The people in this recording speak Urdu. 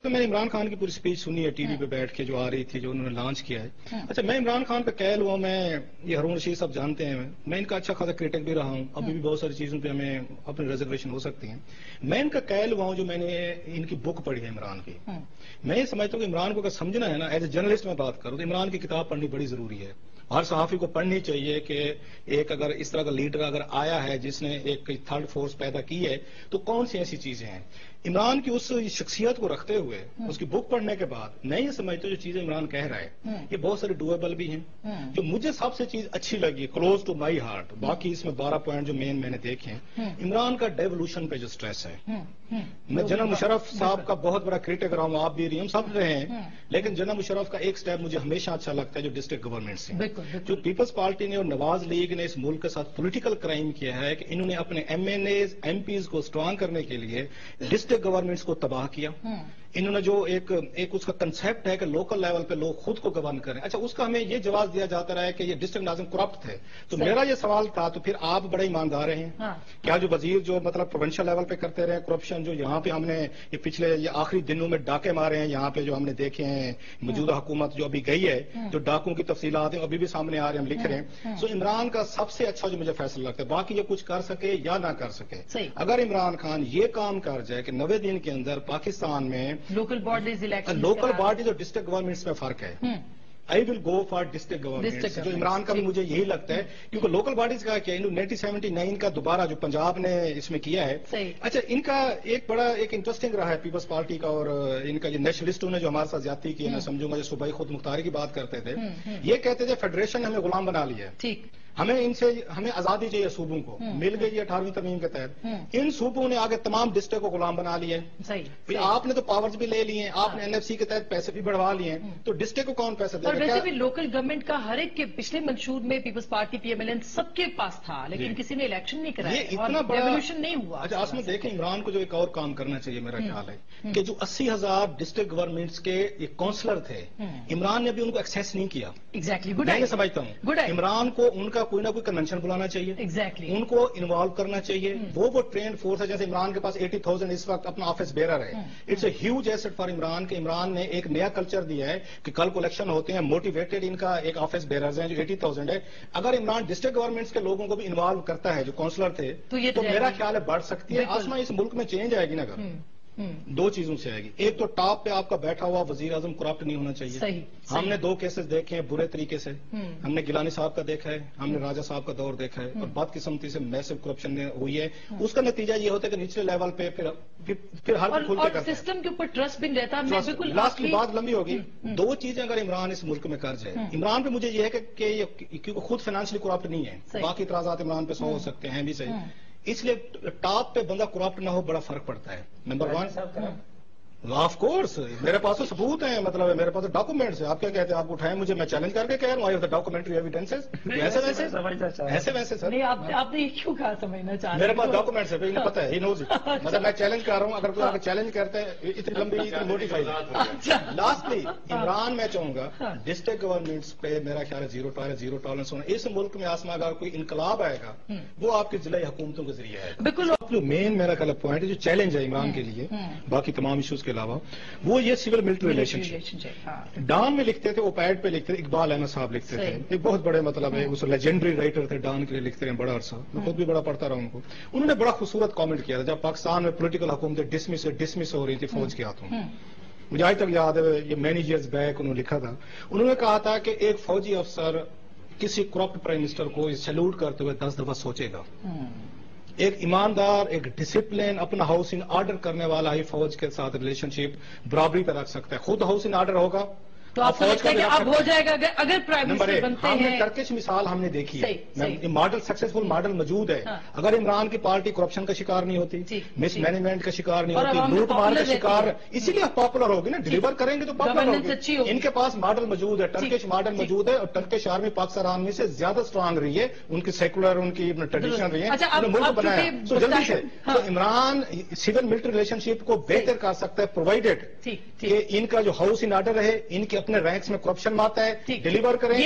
تو میں نے عمران خان کی پوری سپیچ سنی ہے ٹی وی پہ بیٹھ کے جو آ رہی تھی جو انہوں نے لانچ کیا ہے. اچھا میں عمران خان کا قائل ہوا, میں یہ ہارون رشید صاحب جانتے ہیں میں ان کا اچھا خاصا کرٹک بھی رہا ہوں, ابھی بھی بہت ساری چیزوں پہ ہمیں اپنی ریزرویشن ہو سکتی ہیں. میں ان کا قائل ہوا ہوں جو میں نے ان کی بک پڑھی ہے عمران کی. میں یہ سمجھتا ہوں کہ عمران کو اگر سمجھنا ہے نا, ایز اے جرنلسٹ میں بات کروں تو عمران کی کتاب پڑھنی بڑی ضروری ہے. ہر صحافی کو پڑھنی چاہیے کہ ایک اگر اس طرح کا لیڈر اگر آیا ہے جس نے ایک تھرڈ فورس پیدا کی ہے تو کون سی ایسی چیزیں ہیں. عمران کی اس شخصیت کو رکھتے ہوئے اس کی بک پڑھنے کے بعد میں یہ سمجھتا ہوں جو چیزیں عمران کہہ رہا ہے یہ بہت ساری ڈویبل بھی ہیں. جو مجھے سب سے چیز اچھی لگی کلوز ٹو مائی ہارٹ, باقی اس میں 12 پوائنٹ جو مین میں نے دیکھے ہیں, عمران کا ڈیولوشن پہ جو سٹریس ہے. میں جنرل مشرف صاحب کا بہت بڑا کرٹک رہا ہوں, آپ بھی رہی ہوں, سب رہے ہیں, لیکن جنرل مشرف کا ایک سٹیپ مجھے ہمیشہ اچھا لگتا ہے جو ڈسٹرکٹ گورنمنٹ سے جو پیپلز پارٹی نے اور نواز لیگ نے اس ملک کے ساتھ پولیٹیکل کرائم کیا ہے کہ انہوں نے اپنے M N As M Ps کو اسٹرانگ کرنے کے لیے ڈسٹرکٹ گورنمنٹس کو تباہ کیا. انہوں نے جو ایک اس کا کنسیپٹ ہے کہ لوکل لیول پہ لوگ خود کو گورن کریں. اچھا اس کا ہمیں یہ جواز دیا جاتا رہا ہے کہ یہ ڈسٹرکٹ ناظم کرپٹ تھے. تو میرا یہ سوال تھا تو پھر آپ بڑے ایماندار ہیں کیا جو وزیر جو مطلب پروونشل لیول پہ کرتے رہے کرپشن, جو یہاں پہ ہم نے یہ پچھلے یہ آخری دنوں میں ڈاکے مارے ہیں یہاں پہ جو ہم نے دیکھے ہیں, موجودہ حکومت جو ابھی گئی ہے جو ڈاکوں کی تفصیلات ہیں ابھی بھی سامنے آ رہے ہیں, ہم لکھ رہے ہیں. سو عمران کا سب سے اچھا جو مجھے فیصلہ لگتا ہے, باقی یہ کچھ کر سکے یا نہ کر سکے, اگر عمران خان یہ کام کر جائے کہ 90 دن کے اندر پاکستان میں لوکل باڈیز اور ڈسٹرکٹ گورنمنٹس میں فرق ہے. آئی ول گو فار ڈسٹرکٹ گورنمنٹ. جو عمران کا بھی مجھے یہی لگتا ہے کیونکہ لوکل باڈیز کا کیا 1979 کا دوبارہ جو پنجاب نے اس میں کیا ہے. اچھا ان کا ایک بڑا ایک انٹرسٹنگ رہا ہے پیپلز پارٹی کا اور ان کا جو نیشنلسٹوں نے جو ہمارے ساتھ زیادتی کی, میں سمجھوں گا جو صوبائی خود مختاری کی بات کرتے تھے, یہ کہتے تھے فیڈریشن نے ہمیں غلام بنا لیا ہے, ہمیں آزادی چاہیے صوبوں کو, مل گئی ہے 18ویں ترمیم کے تحت. ان صوبوں نے آگے تمام ڈسٹرکٹ کو غلام بنا لیا ہے. پھر آپ نے تو پاورز بھی لے لیے ہیں, آپ نے NFC کے تحت پیسے بھی بڑھوا لیے ہیں, تو ڈسٹرکٹ کو کون پیسے دے گا؟ اور ویسے بھی لوکل گورنمنٹ کا ہر ایک کے پچھلے منشور میں پیپلز پارٹی PMLN سب کے پاس تھا, لیکن کسی نے الیکشن نہیں کرایا, اتنا بڑا ریولیوشن نہیں ہوا. اچھا اس میں دیکھیں عمران کو جو ایک اور کام کرنا چاہیے میرا خیال ہے کہ جو 80,000 ڈسٹرکٹ گورنمنٹس کے کونسلر تھے, عمران نے بھی ان کو ایکسیس نہیں کیا. میں یہ سمجھتا ہوں عمران کو ان کا کوئی نہ کوئی کنونشن بلانا چاہیے, ان کو انوالو کرنا چاہیے. وہ ٹرینڈ فورس ہے, جیسے عمران کے پاس 80,000 اس وقت اپنا آفس بیرر ہے. It's a huge asset for Imran کہ عمران نے ایک نیا کلچر دیا ہے کہ کل کو الیکشن ہوتے ہیں, موٹیویٹڈ ان کا ایک آفس بیررز ہیں جو 80,000 ہے. اگر عمران ڈسٹرکٹ گورنمنٹس کے لوگوں کو بھی انوالو کرتا ہے جو کونسلر تھے تو میرا خیال ہے بڑھ سکتی ہے. آسما اس ملک میں چینج آئے گی نا, اگر دو چیزوں سے آئے گی. ایک تو ٹاپ پہ آپ کا بیٹھا ہوا وزیر اعظم کرپٹ نہیں ہونا چاہیے. ہم نے 2 کیسز دیکھے ہیں برے طریقے سے, ہم نے گیلانی صاحب کا دیکھا ہے, ہم نے راجہ صاحب کا دور دیکھا ہے, اور بدقسمتی سے میسو کرپشن ہوئی ہے. اس کا نتیجہ یہ ہوتا ہے کہ نچلے لیول پہ پھر ہر کوئی کھل کے کرتا ہے, سسٹم کے اوپر ٹرسٹ بھی رہتا ہے. بالکل لاسٹ کی بات لمبی ہوگی. 2 چیزیں اگر عمران اس ملک میں کر جائے, عمران پہ مجھے یہ ہے کہ کیونکہ خود فائنانشلی کرپٹ نہیں ہے, باقی اعتراضات عمران پہ 100 ہو سکتے ہیں بھی صحیح, اس لیے ٹاپ پہ بندہ کرپٹ نہ ہو بڑا فرق پڑتا ہے. نمبر 1 آف کورس میرے پاس تو ثبوت ہیں, مطلب میرے پاس ڈاکومنٹس ہیں. آپ کیا کہتے ہیں, آپ اٹھائیں مجھے, میں چیلنج کر کے کہہ رہا ہوں ڈاکومنٹری ایویڈنسز ایسے ویسے سر. آپ نے یہ کیوں کہا سمجھنا چاہ رہے ہیں؟ میرے پاس ڈاکومنٹس ہے, انہیں پتہ ہے, مطلب میں چیلنج کر رہا ہوں, اگر کوئی آگے چیلنج کرتا ہے اتنی لمبی اتنی موٹی فائل. لاسٹلی عمران میں چاہوں گا ڈسٹرکٹ گورنمنٹس پہ میرا خیال ہے زیرو ٹالرنس ہونا. اس ملک میں آسما اگر کوئی انقلاب آئے گا وہ آپ کی ضلعی حکومتوں کے ذریعے ہے. بالکل مین میرا خیال پوائنٹ ہے جو چیلنج ہے عمران کے لیے باقی تمام ایشوز کے علاوہ, وہ یہ سول ملٹری ریلیشن شپ. ڈان میں لکھتے تھے, اوپیڈ پہ لکھتے تھے, اقبال احمد صاحب لکھتے تھے, ایک بہت بڑے مطلب ہے اس لیجنڈری رائٹر تھے, ڈان کے لیے لکھتے رہے بڑا عرصہ, میں خود بھی بڑا پڑھتا رہا ان کو. انہوں نے بڑا خوبصورت کامنٹ کیا تھا جب پاکستان میں پولیٹیکل حکومتیں ڈسمس ہو رہی تھی فوج کے ہاتھوں. مجھے آج تک یاد ہے, یہ مینی ایئرز بیک انہوں نے لکھا تھا, انہوں نے کہا تھا کہ ایک فوجی افسر کسی کرپٹ پرائم منسٹر کو سیلوٹ کرتے ہوئے 10 دفعہ سوچے گا. ایک ایماندار, ایک ڈسپلن, اپنا ہاؤسنگ آرڈر کرنے والا ہی فوج کے ساتھ ریلیشن شپ برابری پہ رکھ سکتا ہے. خود ہاؤسنگ آرڈر ہوگا تو آپ فوج کا اب ہو جائے گا اگر پرائم منسٹر بنتے ہیں. ٹرکش مثال ہم نے دیکھی ہے, ماڈل سکسیسفل ماڈل موجود ہے. اگر عمران کی پارٹی کرپشن کا شکار نہیں ہوتی, مس مینجمنٹ کا شکار نہیں ہوتی, لوٹ مار کا شکار, اسی لیے پاپولر ہوگی نا, ڈیلیور کریں گے تو پاپولر ہوگی. ان کے پاس ماڈل موجود ہے, ٹرکش ماڈل موجود ہے, اور ٹرکش آرمی پاکستان آرمی سے زیادہ اسٹرانگ رہی ہے, ان کی سیکولر ان کی ٹریڈیشن رہی ہے, انہوں نے ملک بنایا. تو جلدی سے تو عمران سول ملٹری ریلیشن شپ کو بہتر کر سکتا ہے پرووائڈیڈ کہ ان کا جو ہاؤس ان آرڈر رہے, ان کے اپنے رینکس میں کرپشن آتا ہے, ڈیلیور کریں.